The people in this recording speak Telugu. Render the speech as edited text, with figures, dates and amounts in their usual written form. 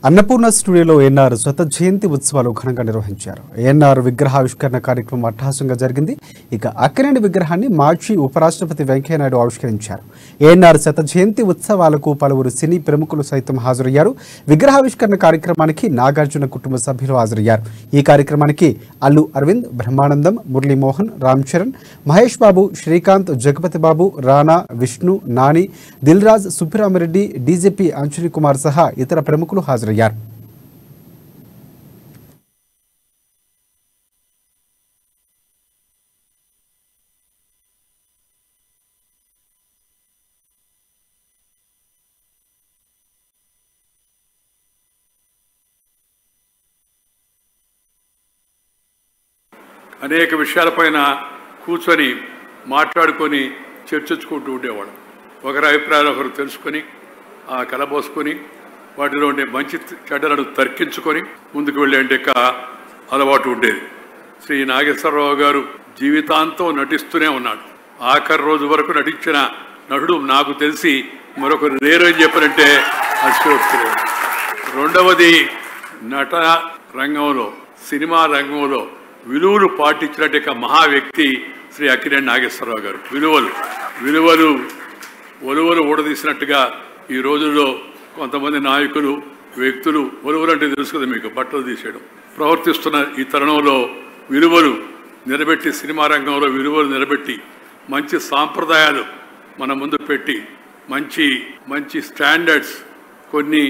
అన్నపూర్ణ స్టూడియోలో ఏఎన్ఆర్ శత జయంతి ఉత్సవాలు ఘనంగా నిర్వహించారు. ఏఎన్ఆర్ విగ్రహావిష్కరణ కార్యక్రమం అట్టహాసంగా జరిగింది. ఇక అక్కినేని విగ్రహాన్ని మాజీ ఉపరాష్ట్రపతి వెంకయ్యనాయుడు ఆవిష్కరించారు. ఏఎన్ఆర్ శత జయంతి ఉత్సవాలకు పలువురు సినీ ప్రముఖులు సైతం హాజరయ్యారు. విగ్రహావిష్కరణ కార్యక్రమానికి నాగార్జున కుటుంబ సభ్యులు హాజరయ్యారు. ఈ కార్యక్రమానికి అల్లు అరవింద్, బ్రహ్మానందం, మురళీమోహన్, రామ్ చరణ్, మహేష్ బాబు, శ్రీకాంత్, జగపతి బాబు, రానా, విష్ణు, నాని, దిల్ రాజ్, సుబ్బిరామిరెడ్డి, డీజీపీ అంజనీ కుమార్ సహా ఇతర ప్రముఖులు హాజరయ్యారు. అనేక విషయాలపైన కూర్చొని మాట్లాడుకొని చర్చించుకుంటూ ఉండేవాడు. ఒకరి అభిప్రాయాలు ఒకరు తెలుసుకొని కలబోసుకొని వాటిలో ఉండే మంచి చెడ్డలను తర్కించుకొని ముందుకు వెళ్ళే అలవాటు ఉండేది. శ్రీ నాగేశ్వరరావు గారు జీవితాంతం నటిస్తూనే ఉన్నాడు. ఆఖరి రోజు వరకు నటించిన నటుడు నాకు తెలిసి మరొకరు లేరు అని చెప్పారంటే అతిశయోక్తి. రెండవది, నట రంగంలో, సినిమా రంగంలో విలువలు పాటించినట్టు మహా వ్యక్తి శ్రీ అక్కినేని నాగేశ్వరరావు గారు. ఒలువలు ఊడదీసినట్టుగా ఈ రోజుల్లో కొంతమంది నాయకులు, వ్యక్తులు ఒలువలు అంటే తెలుసు కదా మీకు, బట్టలు తీసేయడం ప్రవర్తిస్తున్న ఈ తరుణంలో విలువలు నిలబెట్టి, సినిమా రంగంలో విలువలు నిలబెట్టి, మంచి సాంప్రదాయాలు మన ముందు పెట్టి, మంచి స్టాండర్డ్స్ కొన్ని